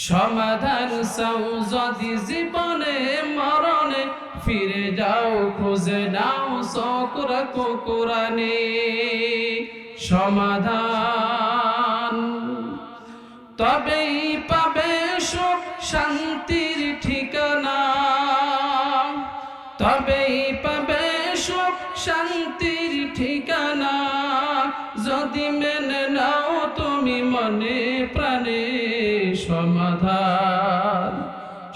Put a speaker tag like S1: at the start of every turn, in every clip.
S1: সমাধান চাও যদি জীবনে মরণে, ফিরে যাও খুঁজে নাও চোখ রাখো কোরআনে। সমাধান তবেই পাবে সুখ শান্তির ঠিকানা, তবেই পাবে সুখ শান্তির ঠিকানা, যদি মেনে নাও তুমি মনে প্রাণে। সমাধান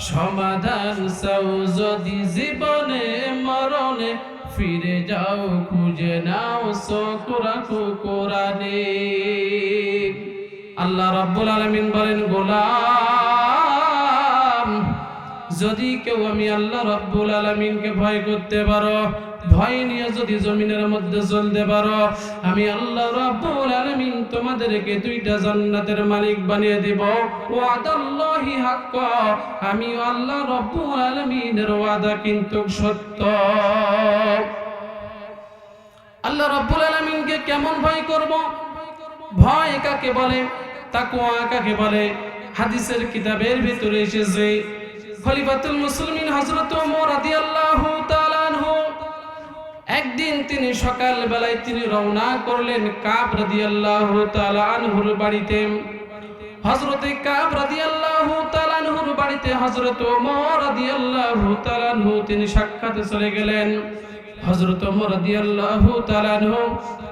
S1: সমাধান চাও যদি জীবনে মরণে, ফিরে যাও খুঁজে নাও চোখ রাখো কোরআনে। আল্লাহ রাব্বুল আলামিন বলেন, গোলাম যদি কেউ আমি আল্লাহ রাব্বুল আলামিনকে ভয় করতে পারো, ভয় নিয়ে যদি জমিনের মধ্যে চলতে পারো, আমি আল্লাহ রাব্বুল আলামিন তোমাদেরকে দুইটা জান্নাতের মালিক বানিয়ে দেব। ওয়াদাল্লাহি হাক্ক, আমি আল্লাহ রাব্বুল আলামিনের ওয়াদা কিন্তু সত্য। আল্লাহ রাব্বুল আলামিনকে কেমন ভয় করব? ভয় কাকে বলে, তাকওয়া কাকে বলে? হাদিসের কিতাবের ভিতরে এসেছে খলিফাতুল মুসলিমিন হযরত ওমর রাদিয়াল্লাহু তাআলা আনহু, একদিন তিনি সকাল বেলায় তিনি রওনা করলেন কাব রাদিয়াল্লাহু তাআলা আনহুর বাড়িতে। হযরতে কাব রাদিয়াল্লাহু তাআলা আনহুর বাড়িতে হযরত ওমর রাদিয়াল্লাহু তাআলা আনহু তিনি সাক্ষাতে চলে গেলেন। হযরত ওমর রাদিয়াল্লাহু তাআলা আনহু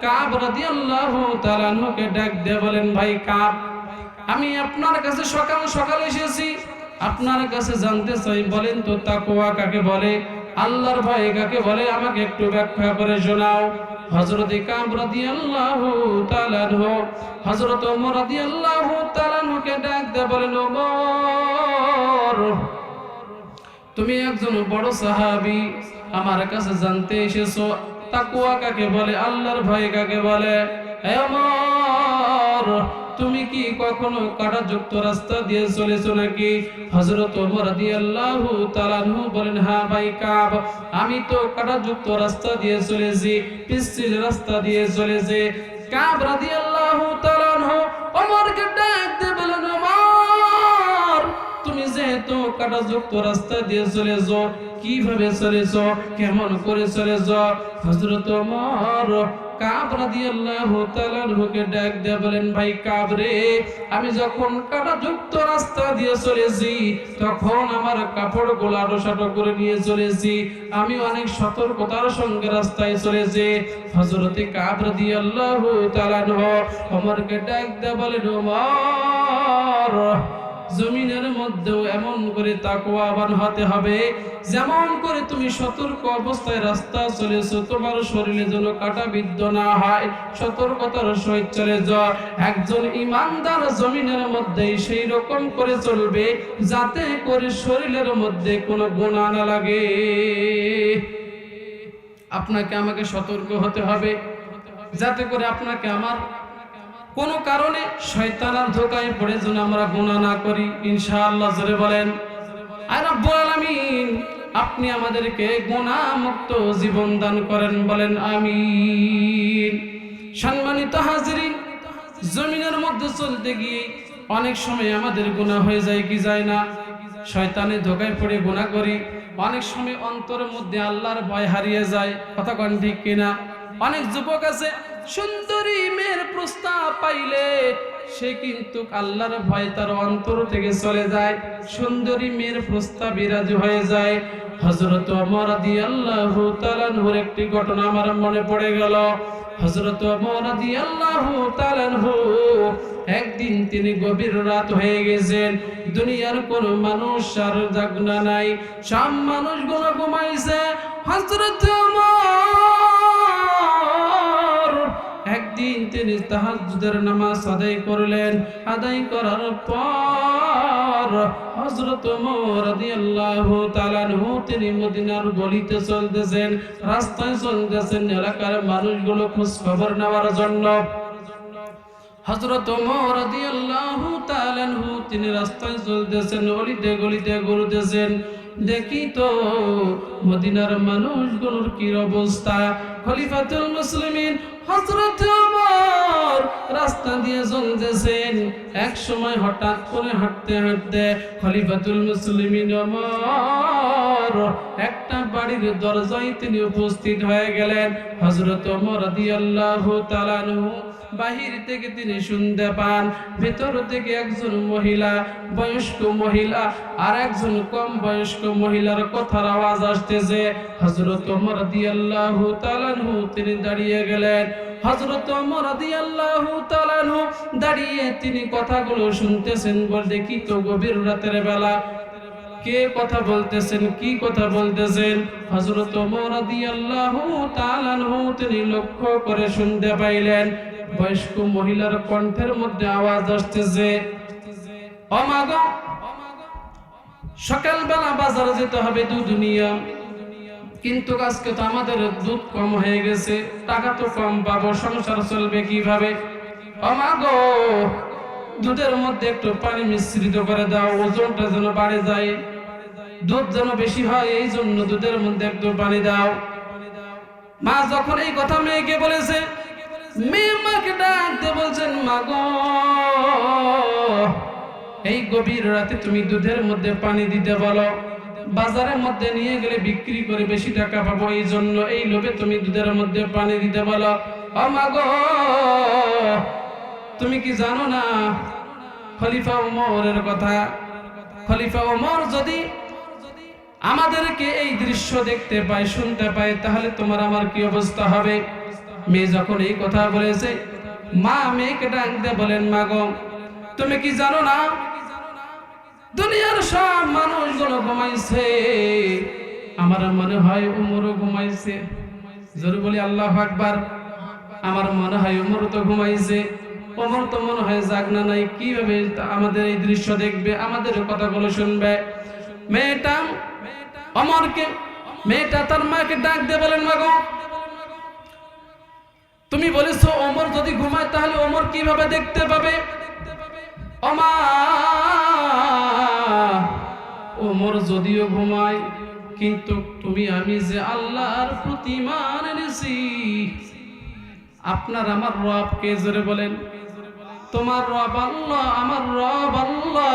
S1: কাব রাদিয়াল্লাহু তাআলা আনহুকে ডাক দিয়ে বলেন, ভাই কাব, আমি আপনার কাছে সকাল সকাল এসেছি, আপনার কাছে জানতে চাই, বলেন তো তাকওয়া কাকে বলে, আল্লাহর ভয় কাকে বলে, আমাকে একটু ব্যাখ্যা করে শোনাও। হযরত কাব রাদিয়াল্লাহু তাআলা আনহু হযরত ওমর রাদিয়াল্লাহু তাআলা আনহুকে ডাক দিয়ে বলেন, ওমর, তুমি একজন বড় সাহাবী, আমার কাছে জানতে এসেছো তাকওয়া কাকে বলে, আল্লাহর ভয় কাকে বলে। হে ওমর, তুমি কি কখনো কাঁটাযুক্ত রাস্তা দিয়ে চলেছো নাকি? হযরত ওমর রাদিয়াল্লাহু তাআলা আনহু বলেন, হ্যাঁ ভাই কাব, আমি তো কাঁটাযুক্ত রাস্তা দিয়ে চলেছি, পিচ্ছিল রাস্তা দিয়ে চলেছি। কাব রাদিয়াল্লাহু তাআলা আনহু ওমরকে ডাক দিয়ে বলেন, ওমর, তুমি যেহেতু কাঁটাযুক্ত রাস্তা দিয়ে চলেছো, কিভাবে চলেছো, কেমন করে চলেছো? হযরত ওমর কাব রাদিয়াল্লাহু তাআলা আনহুকে ডাক দিয়ে বলেন, ভাই কাব রে, আমি যখন কাঁটাযুক্ত রাস্তা দিয়ে চলেছি, তখন আমার কাপড়গুলো আড়সাটো করে নিয়ে চলেছি, আমি অনেক সতর্কতার সঙ্গে রাস্তায় চলেছি। হযরতে কাব রাদিয়াল্লাহু তাআলা আনহু ওমরকে ডাক দিয়ে বলেন, ওমর, জমিনের মধ্যেও এমন করে তাকওয়াবান হতে হবে, যেমন করে তুমি সতর্ক অবস্থায় রাস্তা চলেছো, তোমার শরীরে যেন কাঁটা বিদ্ধ না হয়, সতর্কতার সহিত চলে যাও। একজন ঈমানদার জমিনের মধ্যে সেই রকম করে চলবে, যাতে করে শরীরের মধ্যে কোনো গুনাহ না লাগে। আপনাকে আমাকে সতর্ক হতে হবে, যাতে করে আপনাকে আমার কোনো কারণে শয়তানের ধোঁকায় পড়ে যেন আমরা গুনাহ না করি, ইনশাআল্লাহ। জোরে বলেন, আয় রব্বুল আলামিন, আপনি আমাদেরকে গুনাহ মুক্ত জীবন দান করেন, বলেন আমিন। সম্মানিত হাজিরিন, জমিনের মধ্যে চলতে গিয়ে অনেক সময় আমাদের গুনাহ হয়ে যায় কি যায় না? শয়তানের ধোঁকায় পড়ে গুনাহ করি। অনেক সময় অন্তরের মধ্যে আল্লাহর ভয় হারিয়ে যায়, কথা কোন ঠিক কিনা? অনেক যুবক আছে, সুন্দরী মেয়ের প্রস্তাব পাইলে সে কিন্তু আল্লাহর ভয় তার অন্তর থেকে চলে যায়, সুন্দরী মেয়ের প্রস্তাবে রাজি হয়ে যায়। হযরত ওমর রাদিয়াল্লাহু তাআলা আনহুর একটি ঘটনা আমার মনে পড়ে গেল। হযরত ওমর রাদিয়াল্লাহু তাআলা আনহু একদিন তিনি গভীর রাত হয়ে গেছেন, দুনিয়ার কোন মানুষ আর জাগনা নাই, সব মানুষগুলো ঘুমাইছে। হযরত ওমর একদিন তিনি তাহাজ্জুদের নামাজ আদায় করলেন। আদায় করার পর হযরত ওমর রাদিয়াল্লাহু তাআলা আনহু তিনি মদিনার গলিতে চলতেছেন, রাস্তায় চলতেছেন, এলাকার মানুষগুলো খোঁজ খবর নেওয়ার জন্য। হযরত ওমর রাদিয়াল্লাহু তাআলা আনহু তিনি রাস্তায় চলতেছেন, অলিতে গলিতে ঘুরতেছেন। দেখি তো মদিনার মানুষগুলোর কি অবস্থা। খলিফাতুল মুসলিমিন হযরত ওমর রাস্তা দিয়ে চলতেছেন। এক সময় হঠাৎ করে হাঁটতে হাঁটতে খলিফাতুল মুসলিমিন ওমর একটা বাড়ির দরজায় তিনি উপস্থিত হয়ে গেলেন। হযরত ওমর রাদিয়াল্লাহু তাআলা আনহু বাহির থেকে তিনি শুনতে পান ভেতর থেকে একজন মহিলা, বয়স্ক মহিলা আর একজন কম বয়স্ক মহিলার কথার আওয়াজ আসতেছে। হযরত ওমর রাদিয়াল্লাহু তাআলা আনহু তিনি দাঁড়িয়ে গেলেন। হযরত ওমর রাদিয়াল্লাহু তাআলা আনহু দাঁড়িয়ে তিনি কথাগুলো শুনতেছেন। বলতে কি তো গভীর রাতের বেলা কে কথা বলতেছেন, কি কথা বলতেছেন? হযরত ওমর রাদিয়াল্লাহু তাআলা আনহু তিনি লক্ষ্য করে শুনতে পাইলেন বয়স্ক মহিলার কণ্ঠের মধ্যে আওয়াজ আসতেছে, ও মা গো, সকালবেলা বাজারে যেতে হবে দুধ নিয়ে, কিন্তু আজকে তো আমাদের দুধ কম হয়ে গেছে, টাকা তো কম পাবো, সংসার চলবে কিভাবে? ও মা গো, দুধের মধ্যে একটু পানি মিশ্রিত করে দাও, ওজনটা যেন বাড়ে যায়, দুধ যেন বেশি হয়, এই জন্য দুধের মধ্যে একটু পানি দাও। মা যখন এই কথা মেয়েকে বলেছে, মেয়ে মাকে ডাকতে বলছেন, মা গো, এই গভীর রাতে তুমি দুধের মধ্যে পানি দিতে বলো, বাজারের মধ্যে নিয়ে গেলে বিক্রি করে বেশি টাকা পাবো, এই জন্য এই লোভে তুমি দুধের মধ্যে পানি দিতে বলো। ও মা গো, তুমি কি জানো না খলিফা ওমরের কথা? খলিফা ওমর যদি আমাদেরকে এই দৃশ্য দেখতে পায়, শুনতে পায়, তাহলে তোমার আমার কি অবস্থা হবে? মেয়ে যখন এই কথা বলেছে, মা মেয়েকে ডাকতে বলেন, মা গো, তুমি কি জানো না দুনিয়ার সব মানুষগুলো ঘুমাইছে, আমার মনে হয় ওমরও ঘুমাইছে। জোরে বলি আল্লাহু আকবার। আমার মনে হয় ওমর তো ঘুমাইছে, ওমর তো মনে হয় জাগনা নাই, কিভাবে আমাদের এই দৃশ্য দেখবে, আমাদের কথাগুলো শুনবে? মেয়েটা ওমরকে, মেয়েটা তার মাকে ডাক দিয়ে বলেন, মা গো, তুমি বলেছো ওমর যদি ঘুমায় তাহলে ওমর কিভাবে দেখতে পাবে? ও মা, ওমর যদিও ঘুমায়, কিন্তু তুমি আমি যে আল্লাহর প্রতি ঈমান এনেছি, আপনার আমার রব কে? জোরে বলেন। তোমার রব আল্লাহ, আমার রব আল্লাহ।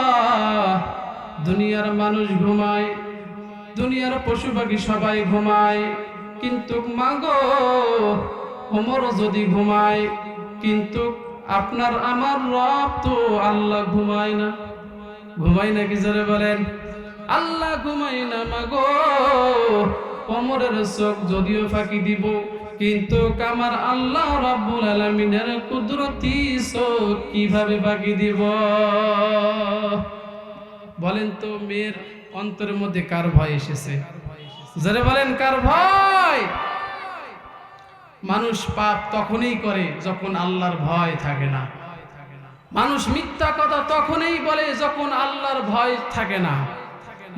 S1: দুনিয়ার মানুষ ঘুমায়, দুনিয়ার পশু পাখি সবাই ঘুমায়, কিন্তু মা গো, ওমর যদি ঘুমায়, কিন্তু আপনার আমার রব তো আল্লাহ ঘুমায় না। ঘুমায় নাকি? জোরে বলেন। আল্লাহ ঘুমায় না মা গো। ওমরের চোখ যদিও ফাঁকি দিব, কিন্তু আমার আল্লাহ রাব্বুল আলামিনের কুদরতি চোখ কিভাবে ফাঁকি দিব? বলেন তো, মেয়ের অন্তরের মধ্যে কার ভয় এসেছে? জোরে বলেন, কার ভয়? মানুষ পাপ তখনই করে যখন আল্লাহর ভয় থাকে না। মানুষ মিথ্যা কথা তখনই বলে যখন আল্লাহর ভয় থাকে না।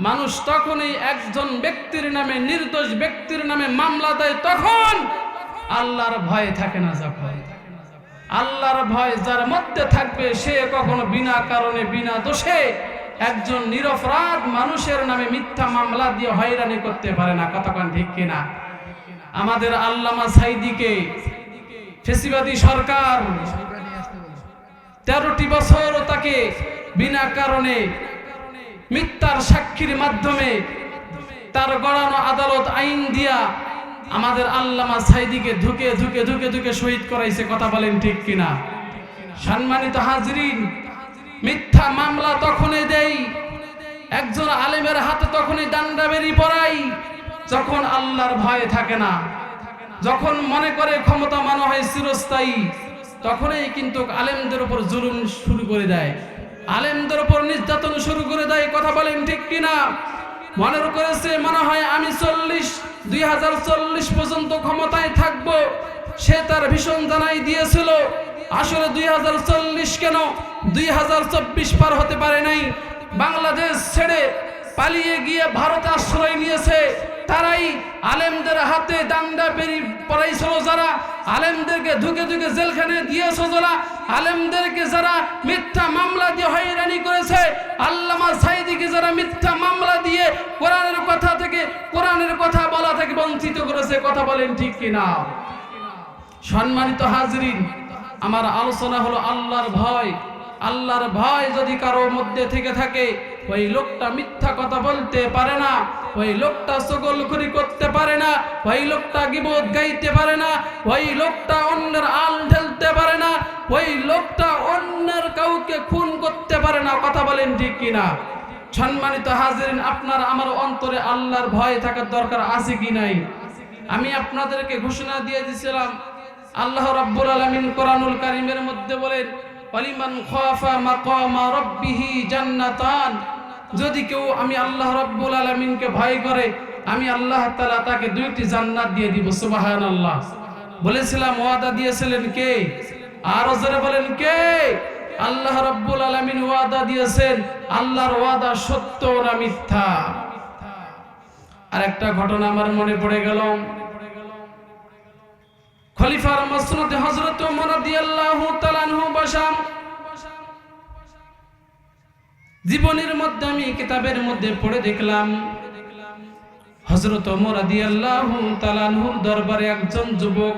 S1: মানুষ তখনই একজন ব্যক্তির নামে, নির্দোষ ব্যক্তির নামে মামলা দেয় তখন আল্লাহর ভয় থাকে না। যখন আল্লাহর ভয় যার মধ্যে থাকবে, সে কখনো বিনা কারণে, বিনা দোষে একজন নিরপরাধ মানুষের নামে মিথ্যা মামলা দিয়ে হয়রানি করতে পারে না। কতক্ষণ ঠিক কিনা? আমাদের আল্লামা সাইদিকে ফেসিবাদী সরকার 13টি বছর তাকে বিনা কারণে মিথ্যার সাক্ষীর মাধ্যমে তার গড়ানো আদালত আইন দিয়া আমাদের আল্লামা সাইদিকে ধুকে ধুকে ধুকে ধুকে শহীদ করাইছে। কথা বলেন ঠিক কিনা? সম্মানিত হাজরিন, মিথ্যা মামলা তখনই দেই, একজন আলেমের হাতে তখনই ডান্ডা বেরি পড়াই যখন আল্লাহর ভয় থাকে না। যখন মনে করে ক্ষমতা মনে হয় চিরস্থায়ী, তখনই কিন্তু আলেমদের উপর জুলুম শুরু করে দেয়, আলেমদের উপর নির্যাতন শুরু করে দেয়। কথা বলেন ঠিক কিনা? মনে করেছে মনে হয় আমি 2040 পর্যন্ত ক্ষমতায় থাকবো, সে তার ভীষণ জানাই দিয়েছিল। আসলে 2040 কেন, 2024 পার হতে পারে নাই। বাংলাদেশ ছেড়ে পালিয়ে গিয়ে ভারতে আশ্রয় নিয়েছে তারাই আলেমদের হাতে ডান্ডা বেরি পড়াইছিল, যারা আলেমদেরকে ধুকে ধুকে জেলখানে দিয়েছে, যারা আলেমদেরকে যারা মিথ্যা মামলা দিয়ে হয়রানি করেছে, আল্লামা সাইদিকে যারা মিথ্যা মামলা দিয়ে কোরআনের কথা থেকে, কোরআনের কথা বলা থেকে বঞ্চিত করেছে। কথা বলেন ঠিক কিনা? সম্মানিত হাজরিন, আমার আলোচনা হলো আল্লাহর ভয়। আল্লাহর ভয় যদি কারো মধ্যে থেকে থাকে, ওই লোকটা মিথ্যা কথা বলতে পারে না, ওই লোকটা চগলখড়ি করতে পারে না, ওই লোকটা গীবত গাইতে পারে না, ওই লোকটা অন্যের আল ঢেলতে পারে না, ওই লোকটা অন্যের কাউকে খুন করতে পারে না। কথা বলেন ঠিক কিনা? সম্মানিত হাজিরিন, আপনার আমার অন্তরে আল্লাহর ভয় থাকার দরকার আছে কি নাই? আমি আপনাদেরকে ঘোষণা দিয়ে দিয়েছিলাম, আল্লাহ রাব্বুল আলামিন কোরআনুল কারীমের মধ্যে বলেন, ওয়ালিমান খাফা মাকামা রাব্বিহি জান্নাতান। যদি কেউ আমি আল্লাহ রাব্বুল আলামিনকে ভয় করে, আমি আল্লাহ তাআলা তাকে দুইটি জান্নাত দিয়ে দিব। সুবহানাল্লাহ। বলেছিলাম ওয়াদা দিয়েছিলেন কে? আর জোরে বলেন কে? আল্লাহ রাব্বুল আলামিন ওয়াদা দিয়েছেন। আল্লাহর ওয়াদা সত্য না মিথ্যা? আর একটা ঘটনা আমার মনে পড়ে গেল। খলিফার মসনদে হযরত ওমর রাদিয়াল্লাহু তাআলা আনহু বসা। জীবনের মধ্যে আমি কিতাবের মধ্যে পড়ে দেখলাম, হযরত ওমর রাদিয়াল্লাহু তাআলা আনহুর দরবারে একজন যুবক,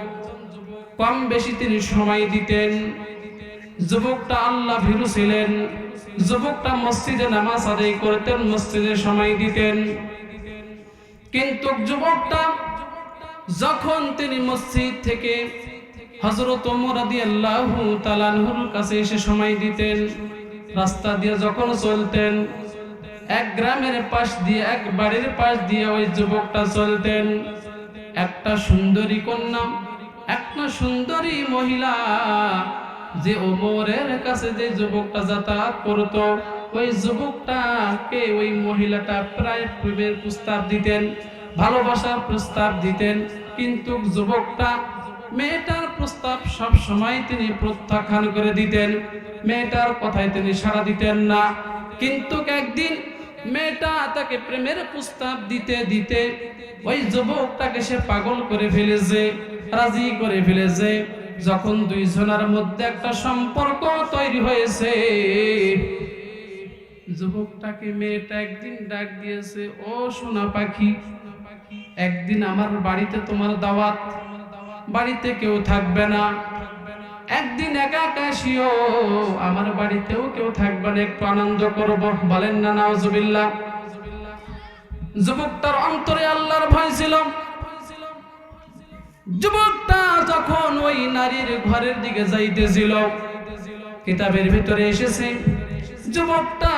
S1: কম বেশি তিনি সময় দিতেন। যুবকটা আল্লাহ ভীরু ছিলেন, যুবকটা মসজিদে নামাজ আদায় করতেন, মসজিদে সময় দিতেন। কিন্তু যুবকটা যখন তিনি মসজিদ থেকে হযরত ওমর রাদিয়াল্লাহু তাআলা আনহুর কাছে এসে সময় দিতেন, রাস্তা দিয়ে যখন চলতেন, এক গ্রামের পাশ দিয়ে, এক বাড়ির পাশ দিয়ে ওই যুবকটা চলতেন, একটা সুন্দরী কন্যা, একটা সুন্দরী মহিলা, যে ওমরের কাছে যে যুবকটা যাতায়াত করত, ওই যুবকটাকে ওই মহিলাটা প্রায় প্রেমের প্রস্তাব দিতেন, ভালোবাসার প্রস্তাব দিতেন। কিন্তু যুবকটা মেয়েটার প্রস্তাব সব সময় তিনি প্রত্যাখ্যান করে দিতেন, মেয়েটার কথায় তিনি সাড়া দিতেন না। কিন্তু একদিন মেয়েটা তাকে প্রেমের প্রস্তাব দিতে দিতে ওই যুবকটাকে সে পাগল করে ফেলেছে, রাজি করে ফেলেছে। যখন দুইজনের মধ্যে একটা সম্পর্ক তৈরি হয়েছে, যুবকটাকে মেয়েটা একদিন ডাক দিয়েছে, ও সোনা পাখি, একদিন আমার বাড়িতে তোমার দাওয়াত, বাড়িতে কেউ থাকবে না, একদিন একা একা আসিও, আমার বাড়িতেও কেউ থাকবে না, একটু আনন্দ করব। বলেন না নাউজুবিল্লাহ। যুবকটার অন্তরে আল্লাহর ভয় ছিল। যুবকটা যখন ওই নারীর ঘরের দিকে যাইতেছিল, কিতাবের ভিতরে এসেছে যুবকটা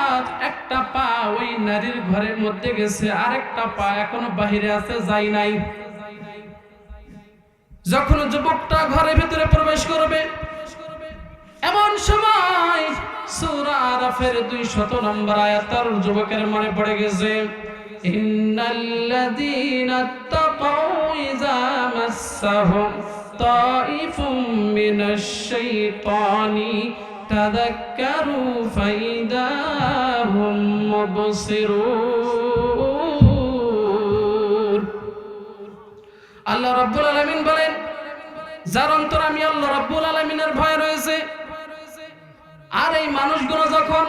S1: একটা পা ওই নারীর ঘরের মধ্যে গেছে, আরেকটা পা এখনো বাহিরে আছে, যাই নাই। যখন যুবকটা ঘরের ভিতরে প্রবেশ করবে, এমন সময় সূরা আরাফের 200 নম্বর আয়াতের যুবকের মনে পড়ে গেছে, ইন্নাল্লাযীনা তাকাউ ইযা মাসসাহুম তাইফুম মিনাশ শাইতানি তাযাক্কারু ফাইদা হুম মুবসিরুন। আল্লাহ রাব্বুল আলামিন বলেন, যার অন্তরে আমি আল্লাহ রাব্বুল আলামিনের ভয় রয়েছে, আর এই মানুষগুলো যখন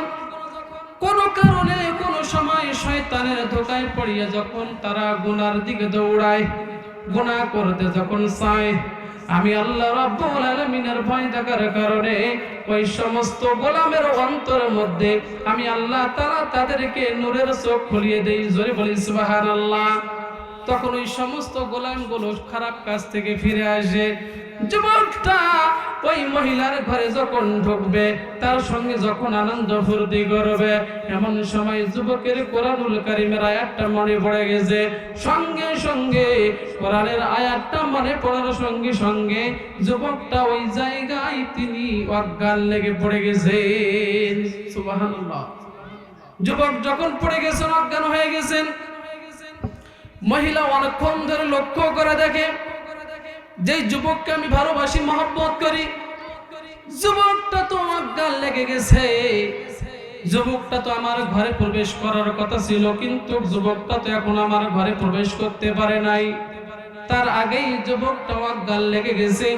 S1: কোনো কারণে কোনো সময় শয়তানের ধোঁকায় পড়িয়া যখন তারা গুনার দিকে দৌড়ায়, গুনাহ করতে যখন চায়, আমি আল্লাহ রাব্বুল আলামিনের ভয় থাকার কারণে ওই সমস্ত গোলামের অন্তরের মধ্যে আমি আল্লাহ তাআলা তাদেরকে নূরের চোখ খুলিয়ে দেই। জোরে বলি সুবহানাল্লাহ। তখন ওই সমস্ত গোলামগুলো খারাপ কাজ থেকে ফিরে আসে। যুবকটা ওই মহিলার ঘরে যখন ঢুকবে, তার সঙ্গে যখন আনন্দ ফুর্তি করবে, এমন সময় যুবকের কোরআনুল কারীমের আয়াতটা মনে পড়ে গেছে। সঙ্গে সঙ্গে কোরআনের আয়াতটা মনে পড়ার সঙ্গে সঙ্গে যুবকটা ওই জায়গায় তিনি অজ্ঞান লেগে পড়ে গেছেন। সুবহানাল্লাহ। যুবক যখন পড়ে গেছেন, অজ্ঞান হয়ে গেছেন, মহিলা অনেকক্ষণ ধরে লক্ষ্য করে দেখে, যে যুবককে আমি ভালোবাসি, মহব্বত করি, যুবকটা তো অজ্ঞান লেগে গেছে, যুবকটা তো আমার ঘরে প্রবেশ করার কথা ছিল, কিন্তু যুবকটা তো এখন আমার ঘরে প্রবেশ করতে পারে নাই। তার আগেই যুবকটা অজ্ঞান লেগে গেছে।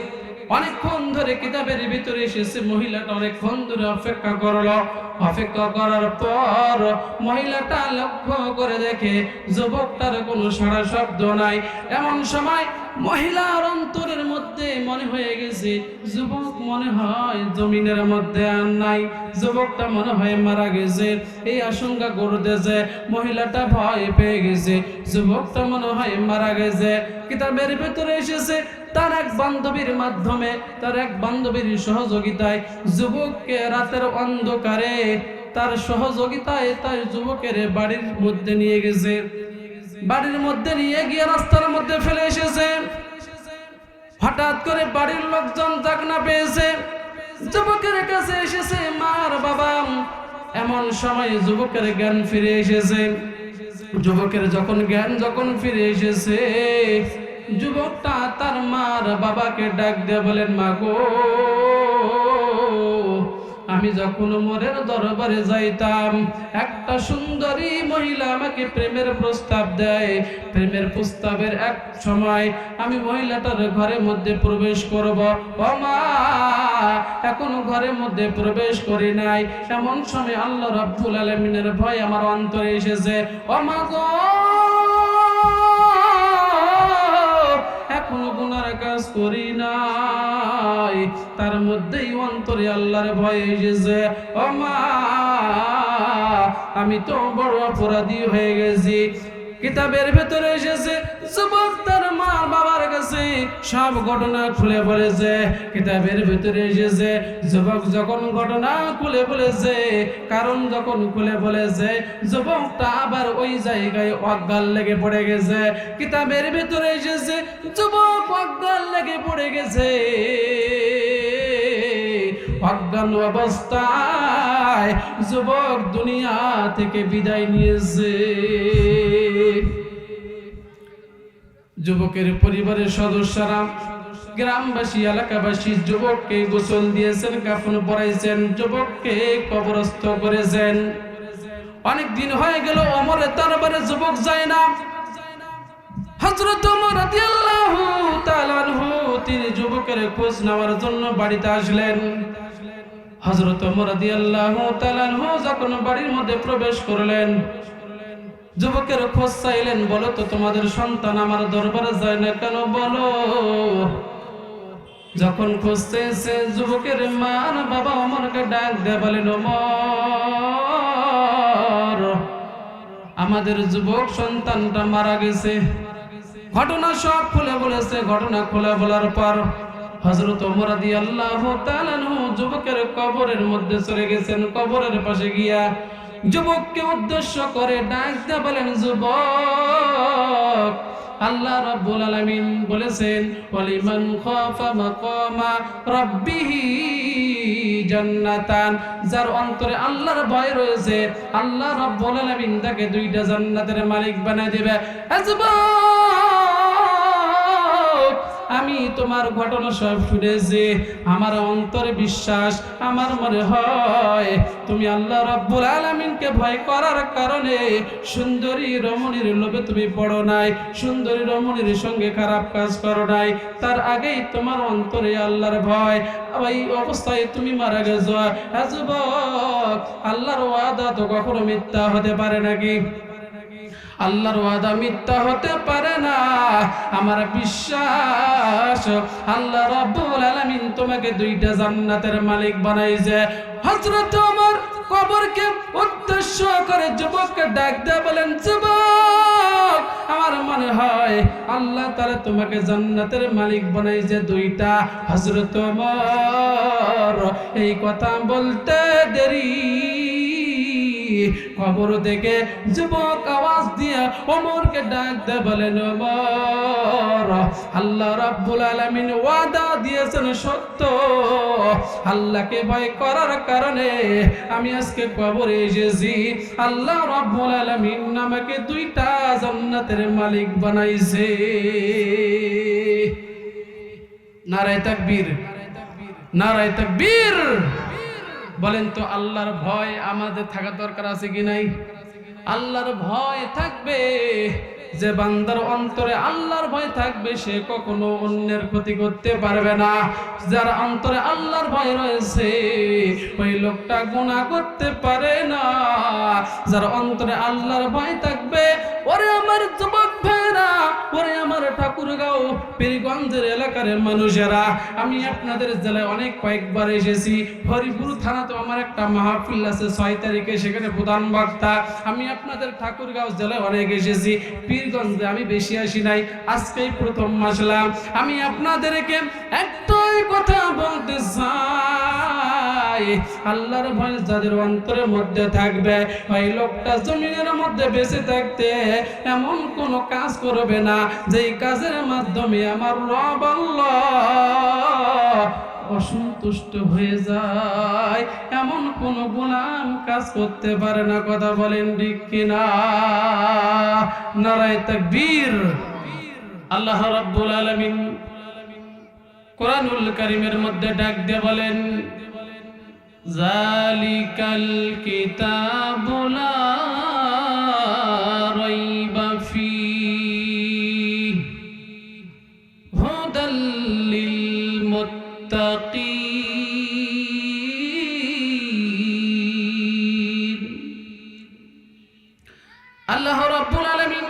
S1: অনেকক্ষণ ধরে কিতাবের ভিতরে এসেছে, মহিলাটা অনেকক্ষণ ধরে অপেক্ষা করলো। অপেক্ষা করার পর মহিলাটা লক্ষ্য করে দেখে যুবকটার কোনো সাড়া শব্দ নাই। এমন সময় মহিলার অন্তরের মধ্যে মনে হয়ে গেছে যুবক মনে হয় জমিনের মধ্যে আর নাই, যুবকটা মনে হয় মারা গেছে। এই আশঙ্কা করতেছে, মহিলাটা ভয় পেয়ে গেছে, যুবকটা মনে হয় মারা গেছে। কিতাবের ভেতরে এসেছে তার এক বান্ধবীর মাধ্যমে, তার এক বান্ধবীর সহযোগিতায় যুবককে রাতের অন্ধকারে তার সহযোগিতায় তার যুবকের বাড়ির মধ্যে নিয়ে গেছে। বাড়ির মধ্যে নিয়ে গিয়ে রাস্তার মধ্যে ফেলে এসেছে। হঠাৎ করে বাড়ির লোকজন জাগনা পেয়েছে, যুবকের কাছে এসেছে মার বাবা। এমন সময় যুবকের জ্ঞান ফিরে এসেছে। যুবকের যখন জ্ঞান ফিরে এসেছে, যুবকটা তার মার বাবাকে ডাক দিয়ে বলেন, মা গো, আমি যখন মোরের দরবারে যাইতাম একটা সুন্দরী মহিলা আমাকে প্রেমের প্রস্তাব দেয়। প্রেমের প্রস্তাবের এক সময় আমি মহিলাটার ঘরের মধ্যে প্রবেশ করব। ও মা, এখনো ঘরের মধ্যে প্রবেশ করি নাই। এমন সময় আল্লাহ রাব্বুল আলামিনের ভয় আমার অন্তরে এসেছে। ও মা গো, এখনো গুনার কাজ করি নাই, তার মধ্যেই অন্তরে আল্লাহর ভয় এসেছে। ও মা, আমি তো বড় অপরাধী হয়ে গেছি। কিতাবের ভেতরে এসেছে যুবক তার মা বাবার কাছে সব ঘটনা খুলে বলেছে। কিতাবের ভেতরে এসেছে যুবক যখন ঘটনা খুলে বলেছে, কারণ যখন খুলে বলেছে, যুবকটা আবার ওই জায়গায় অজ্ঞান লেগে পড়ে গেছে। কিতাবের ভেতরে এসেছে যুবক অজ্ঞান লেগে পড়ে গেছে। অজ্ঞান অবস্থায় যুবক দুনিয়া থেকে বিদায় নিয়েছে। যুবকের পরিবারের সদস্যরা, গ্রামবাসী, এলাকাবাসী যুবককে গোসল দিয়েছেন, কাফন পরাইছেন, যুবককে কবরস্থ করেছেন। অনেক দিন হয়ে গেল, ওমরের দরবারে যুবক যায় না। হযরত ওমর রাদিয়াল্লাহু তাআলা আনহু তিনি যুবকের খোঁজ নেওয়ার জন্য বাড়িতে আসলেন। হযরত ওমর রাদিয়াল্লাহু তাআলা আনহু যখন বাড়ির মধ্যে প্রবেশ করলেন, যুবকের খোঁজ চাইলেন। বলো তো, তোমাদের সন্তান আমার দরবারে যায় না কেন, বলো। যখন খোঁজ চেয়েছে, যুবকের মা বাবা ওমরকে ডাক দিয়ে বলেন, ওমর, আমাদের যুবক সন্তানটা মারা গেছে। ঘটনা সব খুলে বলেছে। ঘটনা খুলে বলার পর হযরত ওমর রাদিয়াল্লাহু তাআলা আনহু যুবকের কবরের মধ্যে চলে গেছেন। কবরের পাশে গিয়া যুবককে উদ্দেশ্য করে ডাক দিয়ে বলেন, যুবক, আল্লাহ রাব্বুল আলামিন বলেছেন, ওয়ালিমান খাফা মাকামা রাব্বিহি জান্নাতান, যার অন্তরে আল্লাহর ভয় রয়েছে, আল্লাহ রাব্বুল আলামিন তাকে দুইটা জান্নাতের মালিক বানায় দেবে। আমি তোমার ঘটনা সব শুনেছি, আমার অন্তরে বিশ্বাস, আমার মনে হয় তুমি আল্লাহ রাব্বুল আলামিনকে ভয় করার কারণে সুন্দরী রমণীর লোভে তুমি পড়ো নাই, সুন্দরী রমণীর সঙ্গে খারাপ কাজ করো নাই, তার আগেই তোমার অন্তরে আল্লাহর ভয়। এই অবস্থায় তুমি মারা গেছো। যুবক, আল্লাহর ওয়াদা তো কখনো মিথ্যা হতে পারে নাকি? আল্লাহর ওয়াদা মিথ্যা হতে পারে না। আমার বিশ্বাস আল্লাহ রাব্বুল আলামিন তোমাকে দুইটা জান্নাতের মালিক বানাইছে। হযরত ওমর কবরকে উদ্দেশ্য করে যুবককে ডাক দিয়ে বলেন, যুবক, আমার মনে হয় আল্লাহ তাআলা তোমাকে জান্নাতের মালিক বানাইছে দুইটা। হযরত ওমর এই কথা বলতে দেরি, কবর থেকে যুবক আওয়াজ দিয়ে ওমরকে ডাক দিয়ে বলেন, ওমর, আল্লাহ রাব্বুল আলামিন ওয়াদা দিয়েছেন সত্য। আল্লাহকে ভয় করার কারণে আমি আজকে কবরে এসেছি। আল্লাহ রাব্বুল আলামিন আমাকে দুইটা জান্নাতের মালিক বানাইছে। নারায়ে তাকবীর, নারায়ে তাকবীর। বলেন তো, আল্লাহর ভয় আমাদের থাকা দরকার আছে কি নাই? আল্লাহর ভয় থাকবে যে বান্দার অন্তরে আল্লাহর ভয় থাকবে সে কখনো অন্যের ক্ষতি করতে পারবে না। যার অন্তরে আল্লাহর ভয় রয়েছে ওই লোকটা গুনাহ করতে পারে না। যার অন্তরে আল্লাহর ভয় থাকবে, ওরে আমার যুবক ভাইরা, ওরে আমার ঠাকুরগাঁও পীরগঞ্জের এলাকার মানুষেরা, আমি আপনাদের জেলায় অনেক কয়েকবার এসেছি। হরিপুর থানাতে আমার একটা মাহফিল আছে 6 তারিখে, সেখানে প্রধান বক্তা। আমি আপনাদের ঠাকুরগাঁও জেলায় অনেক এসেছি, পীরগঞ্জে আমি বেশি আসি নাই, আজকেই প্রথম আসলাম। আমি আপনাদেরকে একটাই কথা বলতে চাই, আল্লাহর ভয় যাদের অন্তরের মধ্যে থাকবে ওই লোকটা জমিনের মধ্যে বেঁচে থাকতে এমন কোন কাজ করবে না যেই কাজের মাধ্যমে আমার রব আল্লাহ অসন্তুষ্ট হয়ে যায়, এমন কোন গুনাহ কাজ করতে পারে না। কথা বলেন ঠিক কিনা? নারায়ে তাকবীর। আল্লাহ রাব্বুল আলামিন কোরআনুল কারীমের মধ্যে ডাক দিয়ে বলেন, যালিকাল কিতাবু লা রাইবা ফীহি হুদাল লিল মুত্তাকিন। আল্লাহ রাব্বুল আলামিন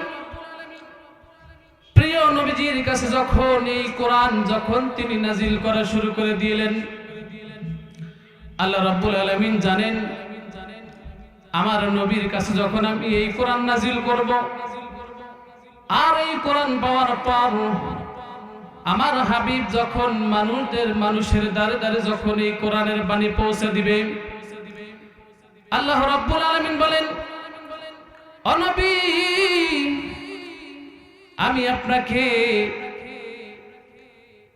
S1: প্রিয় নবীজির কাছে যখন এই কোরআন যখন তিনি নাজিল করা শুরু করে দিলেন, আল্লাহ রাব্বুল আলামিন জানেন আমার নবীর কাছে যখন আমি এই কোরআন নাজিল করব, আর এই কোরআন পাওয়ার পর আমার হাবিব যখন মানুষের দ্বারে দ্বারে যখন এই কোরআনের বাণী পৌঁছে দিবে, আল্লাহ রাব্বুল আলামিন বলেন, ও নবী, আমি আপনাকে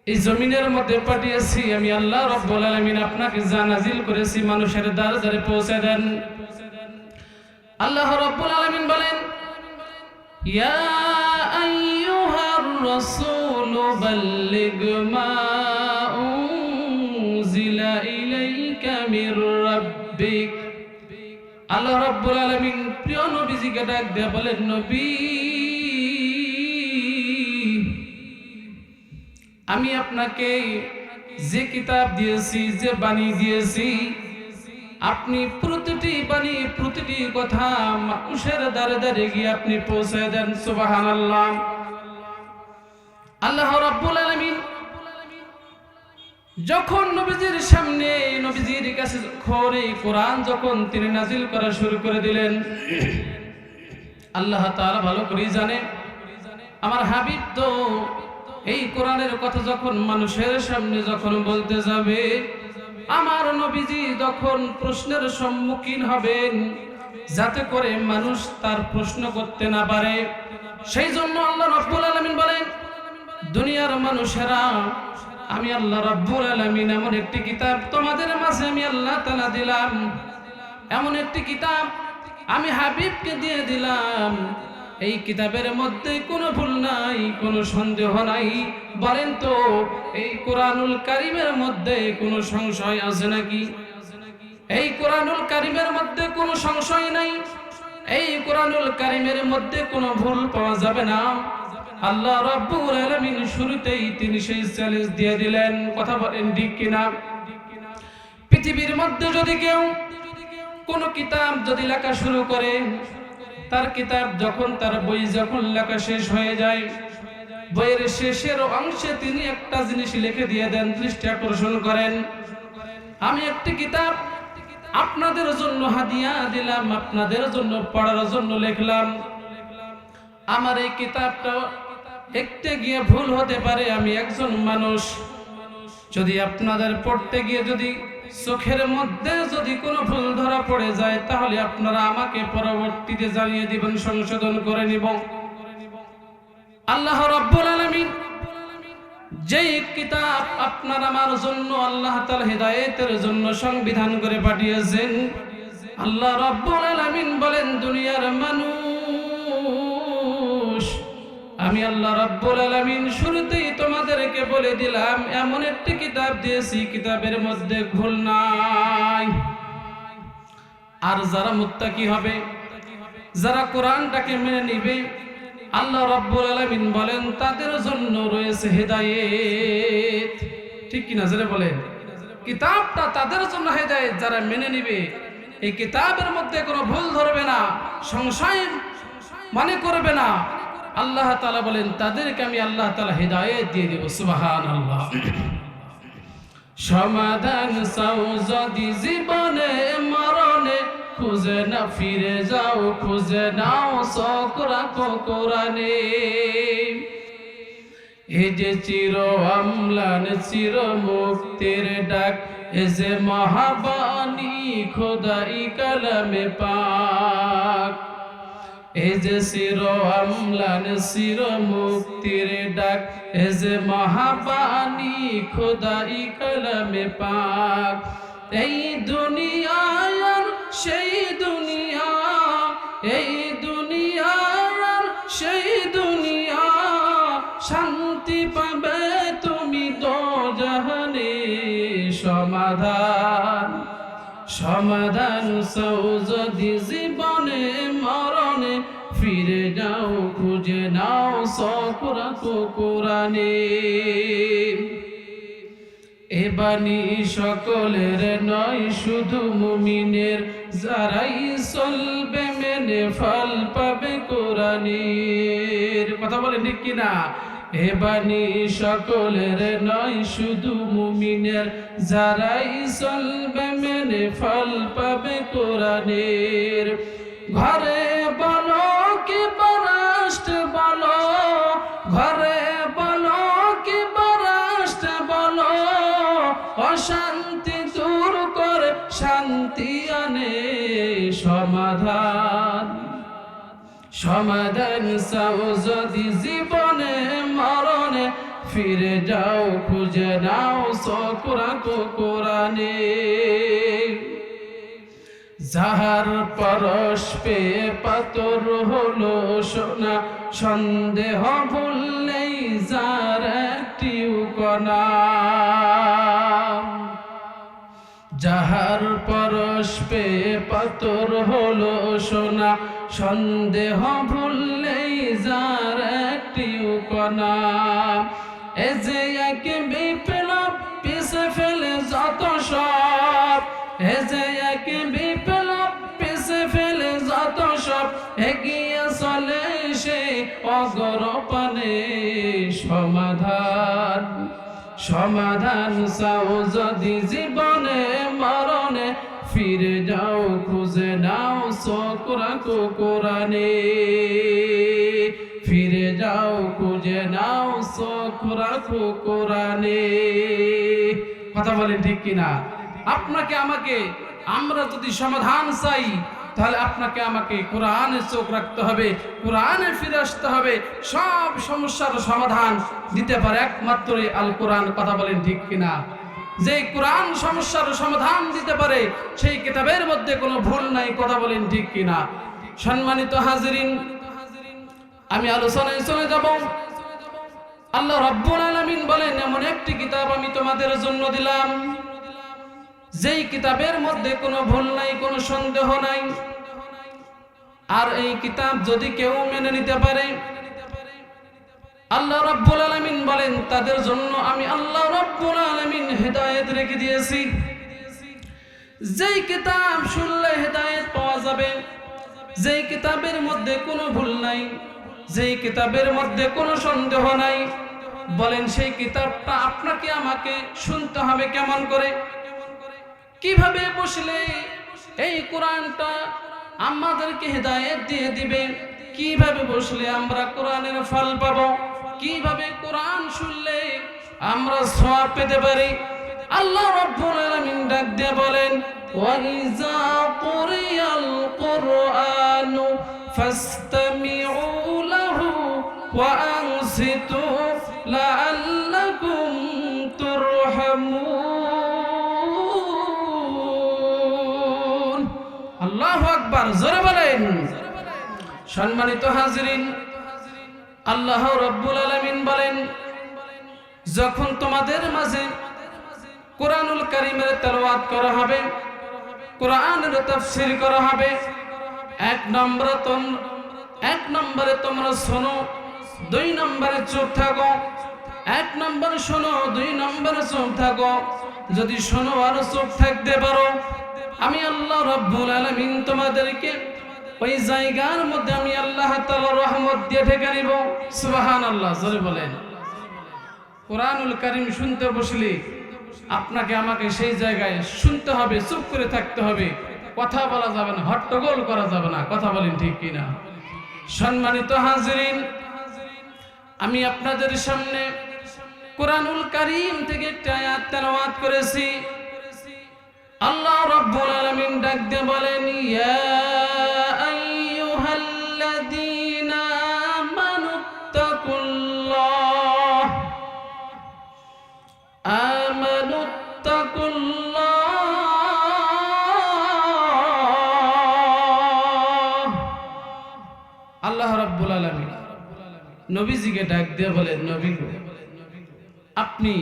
S1: এই জমিনের মধ্যে পাঠিয়েছি, আমি আল্লাহ রাব্বুল আলামিন আপনাকে যা নাজিল করেছি মানুষের দ্বারে দ্বারে পৌঁছে দেন। আল্লাহ রাব্বুল আলামিন বলেন, ইয়া আইয়ুহার রাসূল বাল্লিগ মা উনজিলা ইলাইকা মির রাব্বিক। আল্লাহ রাব্বুল আলামিন প্রিয় নবীজিকে ডাক দিয়ে বলেন, নবী, আমি আপনাকে যে কিতাব দিয়েছি, যে বাণী দিয়েছি, আপনি প্রতিটি বাণী প্রতিটি কথা মানুষের দ্বারে দ্বারে গিয়ে আপনি পৌঁছে দেন। সুবহানাল্লাহ। আল্লাহ রাব্বুল আলামিন যখন নবীজির সামনে নবীজির কাছে যখন এই কোরআন যখন তিনি নাজিল করা শুরু করে দিলেন, আল্লাহ তাআলা ভালো করেই জানে আমার হাবিব তো এই কোরআনের কথা যখন মানুষের সামনে যখন বলতে যাবে, আমার নবীজি যখন প্রশ্নের সম্মুখীন হবেন যাতে করে মানুষ তার প্রশ্ন করতে না পারে, সেই জন্য আল্লাহ রাব্বুল আলামিন বলেন, দুনিয়ার মানুষেরা, আমি আল্লাহ রাব্বুল আলামিন এমন একটি কিতাব তোমাদের মাঝে আমি আল্লাহ তাআলা দিলাম, এমন একটি কিতাব আমি হাবিবকে দিয়ে দিলাম, এই কিতাবের মধ্যে কোনো ভুল নাই, কোনো সন্দেহ নাই। বলেন তো এই কোরআনুল কারীমের মধ্যে কোনো সংশয় আছে নাকি? এই কোরআনুল কারীমের মধ্যে কোনো সংশয় নাই, এই কোরআনুল কারীমের মধ্যে কোনো ভুল পাওয়া যাবে না। আল্লাহ রাব্বুল আলামিন শুরুতেই তিনি সেই চ্যালেঞ্জ দিয়ে দিলেন। কথা বলেন ঠিক কিনা? পৃথিবীর মধ্যে যদি কেউ কোনো কিতাব যদি লেখা শুরু করে, তার কিতাব যখন তার বই যখন লেখা শেষ হয়ে যায়, বইয়ের শেষের অংশে তিনি একটা জিনিস লিখে দিয়ে দেন, দৃষ্টি আকর্ষণ করেন, আমি একটি কিতাব আপনাদের জন্য হাদিয়া দিলাম, আপনাদের জন্য পড়ার জন্য লিখলাম, আমার এই কিতাবটা দেখতে গিয়ে ভুল হতে পারে, আমি একজন মানুষ, যদি আপনাদের পড়তে গিয়ে যদি চোখের মধ্যে যদি কোনো ভুল ধরা পড়ে যায় তাহলে আপনারা আমাকে পরবর্তীতে জানিয়ে দিবেন, সংশোধন করে নিব। আল্লাহ রাব্বুল আলামিন যেই কিতাব আপনার আমার জন্য আল্লাহ তাআলা হিদায়াতের জন্য সংবিধান করে পাঠিয়েছেন, আল্লাহ রাব্বুল আলামিন বলেন, দুনিয়ার মানুষ, আমি আল্লাহ রাব্বুল আলামিন শুরুতেই তোমাদেরকে বলে দিলাম এমন একটি কিতাব দিয়েছি, কিতাবের মধ্যে ভুল নাই। আর যারা মুত্তাকি হবে, যারা কোরআনটাকে মেনে নিবে, আল্লাহ রাব্বুল আলামিন বলেন তাদের জন্য রয়েছে হেদায়েত। ঠিক কি না জোরে বলেন? কিতাবটা তাদের জন্য হেদায়েত, যারা মেনে নিবে, এই কিতাবের মধ্যে কোনো ভুল ধরবে না, সংশয় মনে করবে না, আল্লাহ তাআলা বলেন তাদেরকে আমি আল্লাহ তাআলা হেদায়েত দিয়ে দেব। সুবহানাল্লাহ। সমাধান চাও যদি জীবনে মরণে, খুঁজে না ফিরে যাও, খুঁজে নাও চোখ রাখো কোরআনে। এই যে চির অম্লান চির মুক্তির ডাক, এ যে মহাবাণী খোদাই কালামে পাক। এই যে চির অম্লান চির মুক্তির ডাক, এ যে মহাবাণী খোদাই কালামে পাক। এই দুনিয়া আর সেই দুনিয়া, এই দুনিয়া আর সেই দুনিয়া, শান্তি পাবে তুমি দোজাহানে। সমাধান সমাধান চাও যদি জীবনে মরণে, ফিরে যাও খুঁজে নাও চোখ রাখো কোরআনে। এ বাণী সকলের নয় শুধু মুমিনের, যারাই চলবে মেনে ফল পাবে কোরআনের। কথা বলেন ঠিক কিনা? এ বাণী সকলের নয় শুধু মুমিনের, যারাই চলবে মেনে ফল পাবে কোরআনের। ঘরে বলো কি পররাষ্ট্র বলো, ঘরে বলো কি পররাষ্ট্র বলো, অশান্তি দূর করে শান্তি আনে। সমাধান সমাধান চাও যদি জীবনে মরণে, ফিরে যাও খুঁজে নাও চোখ রাখো কোরআনে। যাহার পরশ পেয়ে পাথর হলো সোনা, সন্দেহ ভুললেই যার একটিও কণা। যাহার পরশ পেয়ে পাথর হলো সোনা, সন্দেহ ভুললেই যার একটিও কণা। এ যে এক বিপ্লব পিছে ফেলে যত সব, এ যে এক বিপ্লব পিছে ফেলে যত সব, এগিয়ে চলে সে অগরপানে। সমাধান সমাধান চাও যদি জীবনে মরণে, ফিরে যাও খুঁজে নাও চোখ রাখো কোরআনে। ফিরে যাও খুঁজে নাও চোখ রাখো কোরআনে। কথা বলেন ঠিক কিনা? আপনাকে আমাকে, আমরা যদি সমাধান চাই, তাহলে আপনাকে আমাকে কোরআনে চোখ রাখতে হবে, কোরআনে ফিরে আসতে হবে। সব সমস্যার সমাধান দিতে পারে একমাত্র আল কোরআন। কথা বলেন ঠিক কিনা? যে কোরআন সমস্যার সমাধান দিতে পারে, সেই কিতাবের মধ্যে কোনো ভুল নাই। কথা বলেন ঠিক কিনা? সম্মানিত হাজিরিন, আমি আলোচনায় চলে যাব। আল্লাহ রাব্বুল আলামিন বলেন, এমন একটি কিতাব আমি তোমাদের জন্য দিলাম, যেই কিতাবের মধ্যে কোনো ভুল নাই, কোনো সন্দেহ নাই। আর এই কিতাব যদি কেউ মেনে নিতে পারে, আল্লাহ রাব্বুল আলামিন বলেন তাদের জন্য আমি আল্লাহ রাব্বুল আলামিন হেদায়েত রেখে দিয়েছি। যেই কিতাব শুনলে হেদায়েত পাওয়া যাবে, যেই কিতাবের মধ্যে কোনো ভুল নাই, যেই কিতাবের মধ্যে কোনো সন্দেহ নাই, বলেন সেই কিতাবটা আপনাকে আমাকে শুনতে হবে কেমন করে? কিভাবে বসলে এই কোরআনটা আমাদেরকে হেদায়েত দিয়ে দিবে? কিভাবে বসলে আমরা কোরআনের ফল পাবো? কিভাবে কোরআন শুনলে আমরা সওয়াব পেতে পারি? আল্লাহ রাব্বুল আলামিন ডাক দিয়ে বলেন, ওয়াইজা কুরিয়াল কুরআনু ফাসতামিউ লাহু ওয়া আনসিতু লাআল্লাকুম তুরহামুন। আল্লাহু আকবার, জোরে বলেন। সম্মানিত হাজিরিন, আল্লাহ রাব্বুল আলামিন বলেন, যখন তোমাদের মাঝে কোরআনুল কারীমের তেলাওয়াত করা হবে, কোরআনের তাফসীর করা হবে, এক নম্বর এক নম্বরে তোমরা শোনো, 2 নম্বরে চুপ থাকো। 1 নম্বরে শোনো, 2 নম্বরে চুপ থাকো। যদি শোনো আর চুপ থাকতে পারো, আমি আল্লাহ রাব্বুল আলামিন তোমাদেরকে ওই জায়গার মধ্যে আমি আল্লাহ তাআলার রহমত দিয়ে ঢেকে নিব। সুবহানাল্লাহ, জোরে বলেন। কোরআনুল কারীম শুনতে বসলে আপনাকে আমাকে সেই জায়গায় শুনতে হবে, চুপ করে থাকতে হবে, কথা বলা যাবে না, হট্টগোল করা যাবে না। কথা বলেন ঠিক কিনা? সম্মানিত হাজিরিন, আমি আপনাদের সামনে কোরআনুল কারীম থেকে একটা আয়াত তেলাওয়াত করেছি। আল্লাহ রাব্বুল আলামিন ডাক দিয়ে বলেন, ইয়া আইয়ুহাল্লাযীনা আমানুত্তাকুল্লাহ। আল্লাহ রাব্বুল আলামিন নবীজিকে ডাক দিয়ে বলেন, নবী গো, আপনি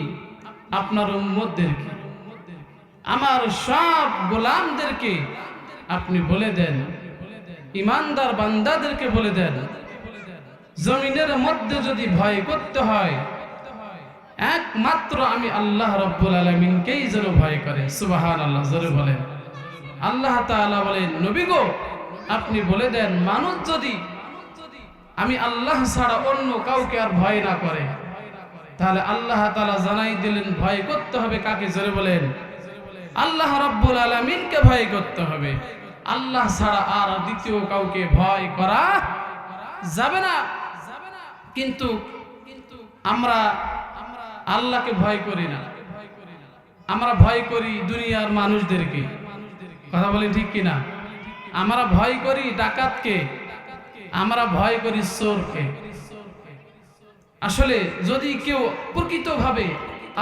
S1: আপনার উম্মতদেরকে, আমার সব গোলামদেরকে আপনি বলে দেন, ইমানদার বান্দাদেরকে বলে দেন, জমিনের মধ্যে যদি ভয় করতে হয় একমাত্র আমি আল্লাহ রাব্বুল আলামিনকেই যেন ভয় করে। সুবহানাল্লাহ, জোরে বলেন। আল্লাহ তাআলা বলেন, নবী গো, আপনি বলে দেন, মানুষ যদি আমি আল্লাহ ছাড়া অন্য কাউকে আর ভয় না করে, তাহলে আল্লাহ তাআলা জানাই দিলেন ভয় করতে হবে কাকে? জোরে বলেন। আল্লাহ রাব্বুল আলামিনকে ভয় করতে হবে। আল্লাহ ছাড়া আর দ্বিতীয় কাউকে ভয় করা যাবে না। কিন্তু আমরা আল্লাহকে ভয় করি না, আমরা ভয় করি দুনিয়ার মানুষদেরকে। কথা বলেন ঠিক কিনা? আমরা ভয় করি ডাকাতকে, আমরা ভয় করি চোরকে। আসলে যদি কেউ প্রকৃতভাবে